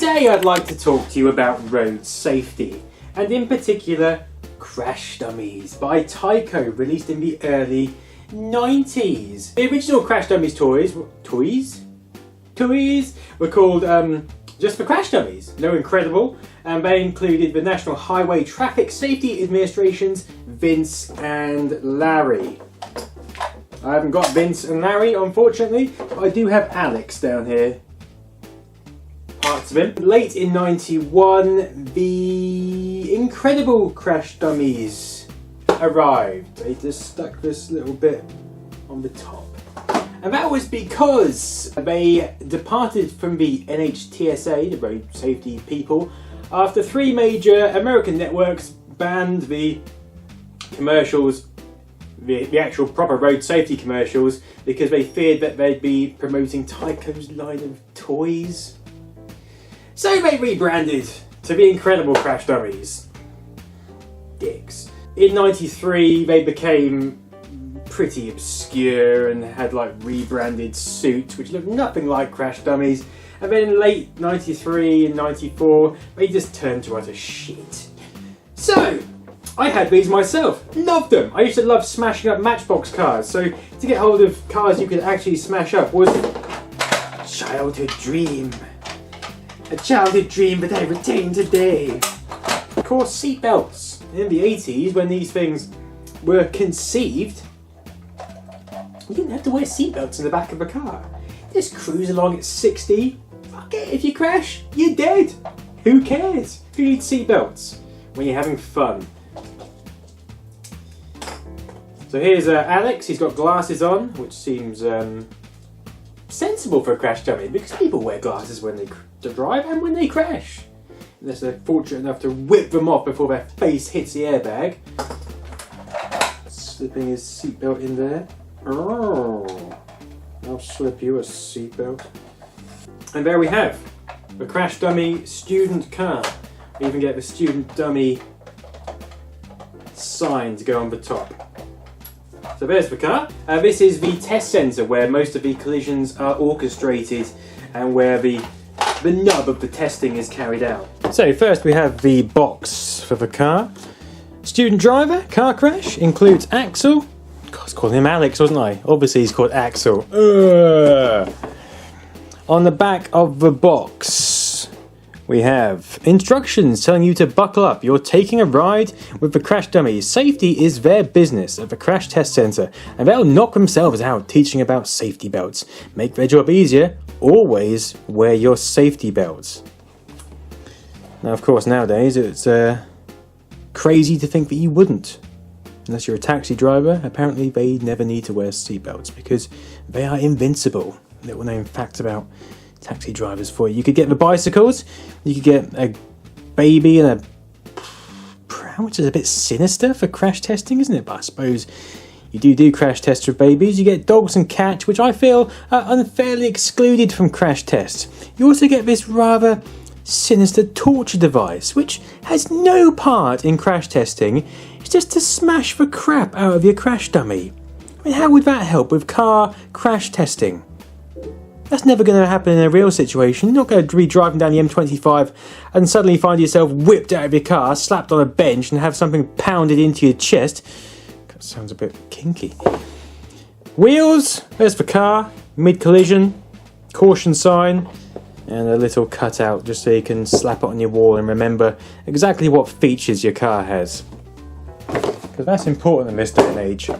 Today I'd like to talk to you about road safety, and in particular Crash Dummies by Tyco, released in the early 90s. The original Crash Dummies toys were called just for Crash Dummies, no Incredible, and they included the National Highway Traffic Safety Administration's Vince and Larry. I haven't got Vince and Larry, unfortunately, but I do have Alex down here. Parts of him. Late in 91, the Incredible Crash Dummies arrived. They just stuck this little bit on the top. And that was because they departed from the NHTSA, the road safety people, after 3 major American networks banned the commercials, the actual proper road safety commercials, because they feared that they'd be promoting Tyco's line of toys. So they rebranded to the Incredible Crash Dummies. Dicks. In 93 they became pretty obscure and had like rebranded suits which looked nothing like Crash Dummies, and then in late 93 and 94 they just turned to utter shit. So I had these myself, loved them. I used to love smashing up Matchbox cars, so to get hold of cars you could actually smash up was a childhood dream. A childhood dream that I retain today. Of course, seatbelts. In the 80s, when these things were conceived, you didn't have to wear seatbelts in the back of a car. Just cruise along at 60. Fuck it, if you crash, you're dead. Who cares? Who needs seatbelts when you're having fun? So here's Alex. He's got glasses on, which seems sensible for a crash dummy, because people wear glasses when they drive and when they crash, unless they're fortunate enough to whip them off before their face hits the airbag. Slipping his seatbelt in there. Oh, I'll slip you a seatbelt. And there we have the Crash Dummy student car. We even get the student dummy sign to go on the top. So there's the car. This is the test centre where most of the collisions are orchestrated and where the nub of the testing is carried out. So first we have the box for the car. Student driver, car crash, includes Axel. God, I was calling him Alex, wasn't I? Obviously he's called Axel. On the back of the box we have instructions telling you to buckle up. You're taking a ride with the Crash Dummies. Safety is their business at the Crash Test Centre, and they'll knock themselves out teaching about safety belts. Make their job easier. Always wear your safety belts. Now, of course, nowadays it's crazy to think that you wouldn't. Unless you're a taxi driver, apparently they never need to wear seatbelts because they are invincible. Little known facts about taxi drivers for you. You could get the bicycles, you could get a baby and a pram, which is a bit sinister for crash testing, isn't it? But I suppose you do crash tests with babies. You get dogs and cats, which I feel are unfairly excluded from crash tests. You also get this rather sinister torture device, which has no part in crash testing. It's just to smash the crap out of your crash dummy. I mean, how would that help with car crash testing? That's never going to happen in a real situation. You're not going to be driving down the M25 and suddenly find yourself whipped out of your car, slapped on a bench and have something pounded into your chest. That sounds a bit kinky. Wheels, there's the car, mid-collision, caution sign, and a little cutout just so you can slap it on your wall and remember exactly what features your car has. Because that's important in this day and age.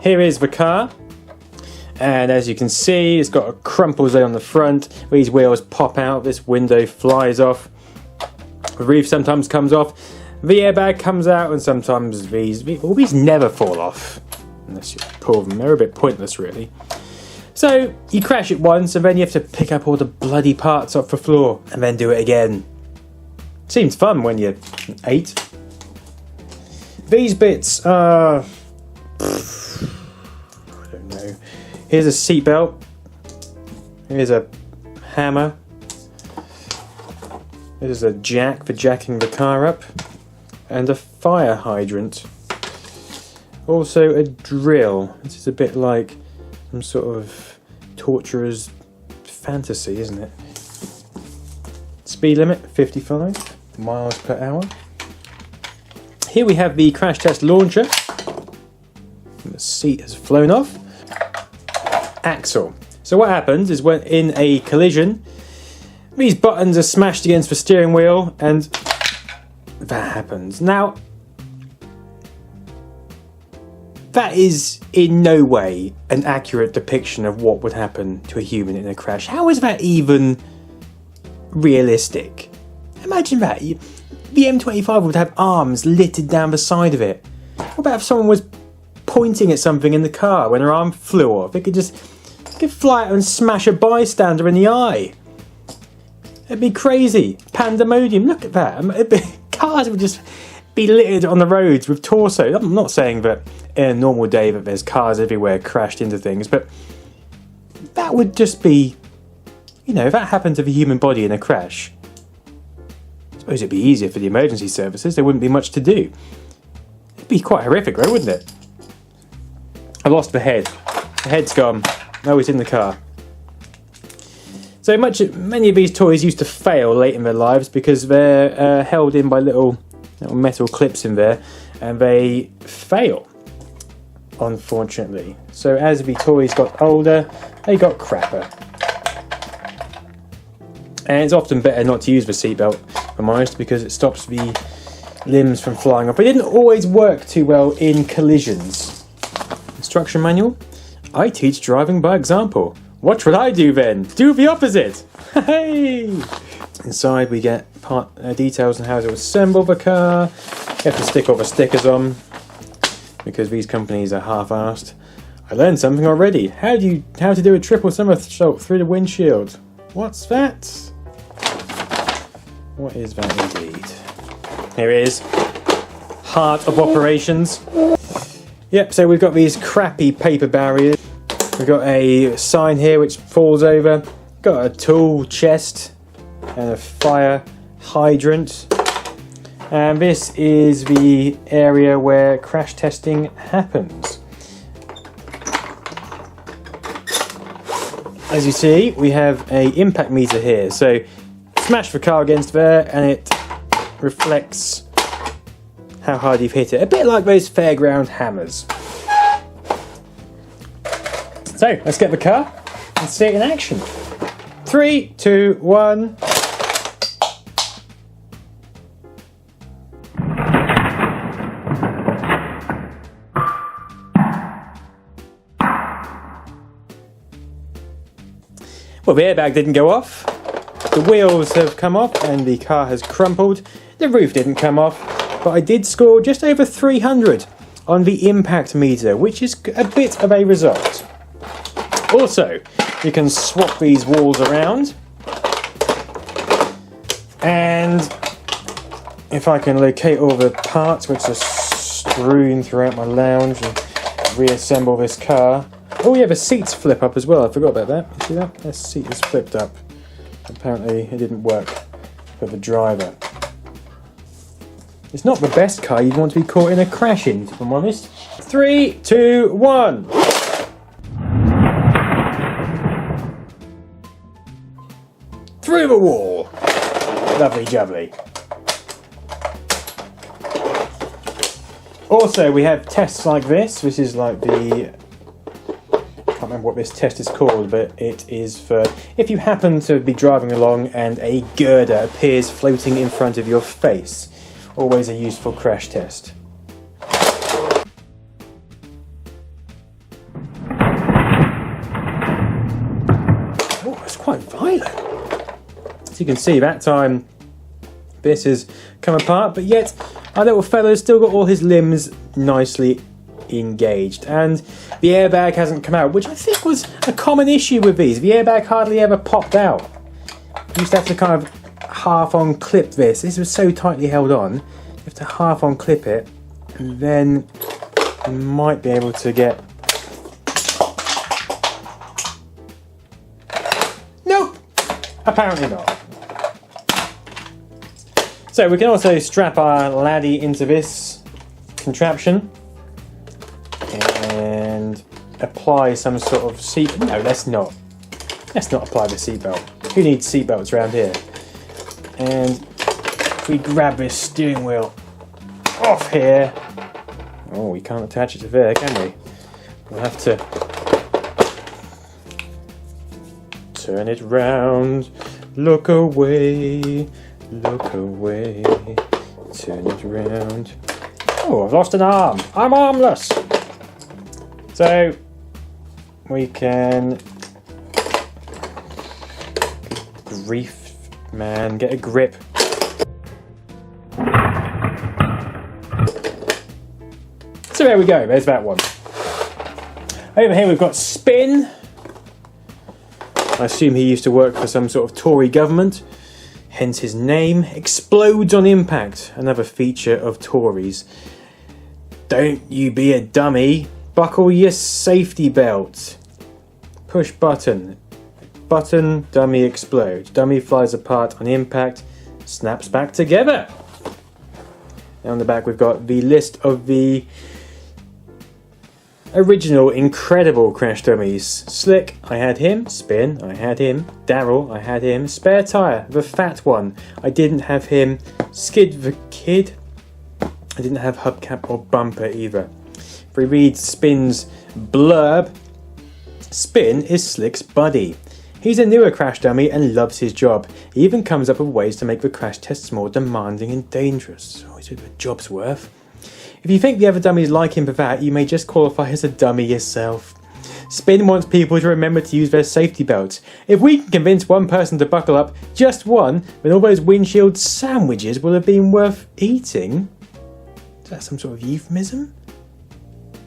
Here is the car. And as you can see, it's got a crumple zone on the front. These wheels pop out, this window flies off. The roof sometimes comes off. The airbag comes out, and sometimes these never fall off. Unless you pull them, they're a bit pointless really. So, you crash it once, and then you have to pick up all the bloody parts off the floor, and then do it again. Seems fun when you're 8. These bits are... I don't know. Here's a seatbelt. Here's a hammer. There's a jack for jacking the car up. And a fire hydrant. Also a drill. This is a bit like some sort of torturer's fantasy, isn't it? Speed limit 55 miles per hour. Here we have the crash test launcher. The seat has flown off. Axle. So what happens is when in a collision, these buttons are smashed against the steering wheel and that happens. Now, that is in no way an accurate depiction of what would happen to a human in a crash. How is that even realistic? Imagine that. The M25 would have arms littered down the side of it. What about if someone was pointing at something in the car when her arm flew off? It could fly out and smash a bystander in the eye. It'd be crazy. Pandemonium. Look at that. Cars would just be littered on the roads with torso. I'm not saying that in a normal day that there's cars everywhere crashed into things, but that would just be, you know, if that happened to the human body in a crash, I suppose it'd be easier for the emergency services. There wouldn't be much to do. It'd be quite horrific, right, wouldn't it? I lost the head. The head's gone. No, it's in the car. So many of these toys used to fail late in their lives because they're held in by little metal clips in there, and they fail, unfortunately. So as the toys got older, they got crapper. And it's often better not to use the seatbelt, if I'm honest, because it stops the limbs from flying off. It didn't always work too well in collisions. Instruction manual. I teach driving by example. What would I do then? Do the opposite! Hey! Inside we get details on how to assemble the car. You have to stick all the stickers on because these companies are half-assed. I learned something already. How to do a triple somersault through the windshield. What's that? What is that indeed? Here it is. Heart of operations. Yep, so we've got these crappy paper barriers. We've got a sign here which falls over. Got a tool chest and a fire hydrant. And this is the area where crash testing happens. As you see, we have an impact meter here. So smash the car against there and it reflects how hard you've hit it. A bit like those fairground hammers. So let's get the car and see it in action. 3, 2, 1. Well, the airbag didn't go off. The wheels have come off and the car has crumpled. The roof didn't come off, but I did score just over 300 on the impact meter, which is a bit of a result. Also, you can swap these walls around, and if I can locate all the parts which are strewn throughout my lounge and reassemble this car. Oh yeah, the seats flip up as well, I forgot about that. You see that? The seat is flipped up. Apparently it didn't work for the driver. It's not the best car you'd want to be caught in a crash in, if I'm honest. 3, 2, 1. Through the wall. Lovely jubbly. Also, we have tests like this. This is like the... I can't remember what this test is called, but it is for if you happen to be driving along and a girder appears floating in front of your face. Always a useful crash test. Oh, it's quite violent. As you can see, that time this has come apart, but yet our little fella's still got all his limbs nicely engaged, and the airbag hasn't come out, which I think was a common issue with these. The airbag hardly ever popped out. You used to have to kind of half on clip this. This was so tightly held on. You have to half on clip it, and then you might be able to get... Nope! Apparently not. So we can also strap our laddie into this contraption and apply some sort of seat. No, let's not. Let's not apply the seatbelt. Who needs seatbelts around here? And if we grab this steering wheel off here. Oh, we can't attach it to there, can we? We'll have to turn it round. Look away. Look away. Turn it round. Oh, I've lost an arm. I'm armless. So we can. Good grief, man, get a grip. So there we go, there's that one. Over here we've got Spin. I assume he used to work for some sort of Tory government, hence his name. Explodes on impact, another feature of Tories. Don't you be a dummy, buckle your safety belt. Push button. Button, dummy explodes. Dummy flies apart on impact, snaps back together. And on the back we've got the list of the original Incredible Crash Dummies. Slick, I had him. Spin, I had him. Daryl, I had him. Spare Tyre, the fat one, I didn't have him. Skid the Kid, I didn't have hubcap or bumper either. If we read Spin's blurb, Spin is Slick's buddy. He's a newer crash dummy and loves his job. He even comes up with ways to make the crash tests more demanding and dangerous. Oh, he's a job's worth. If you think the other dummies like him for that, you may just qualify as a dummy yourself. Spin wants people to remember to use their safety belts. If we can convince one person to buckle up, just one, then all those windshield sandwiches will have been worth eating. Is that some sort of euphemism?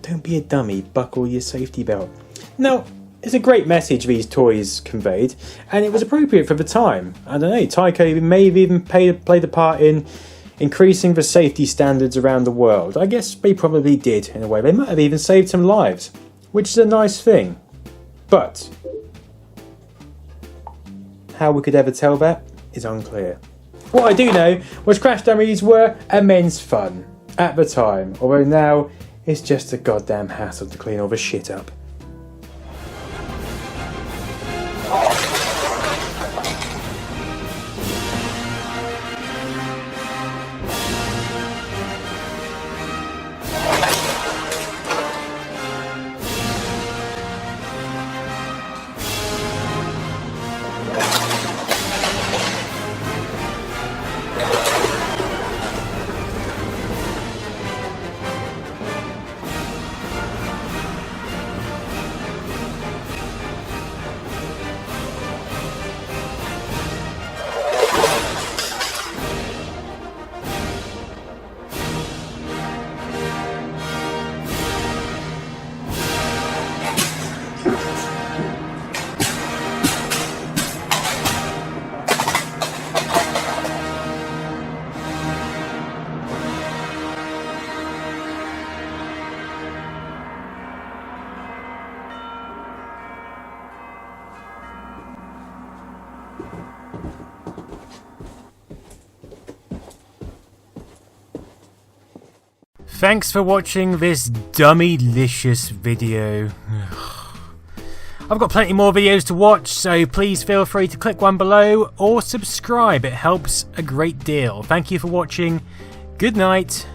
Don't be a dummy, buckle your safety belt. Now, it's a great message these toys conveyed, and it was appropriate for the time. I don't know, Tyco may have even played a part in increasing the safety standards around the world. I guess they probably did in a way. They might have even saved some lives, which is a nice thing. But how we could ever tell that is unclear. What I do know was crash dummies were immense fun at the time, although now it's just a goddamn hassle to clean all the shit up. Thanks for watching this dummy-licious video. I've got plenty more videos to watch, so please feel free to click one below or subscribe. It helps a great deal. Thank you for watching. Good night.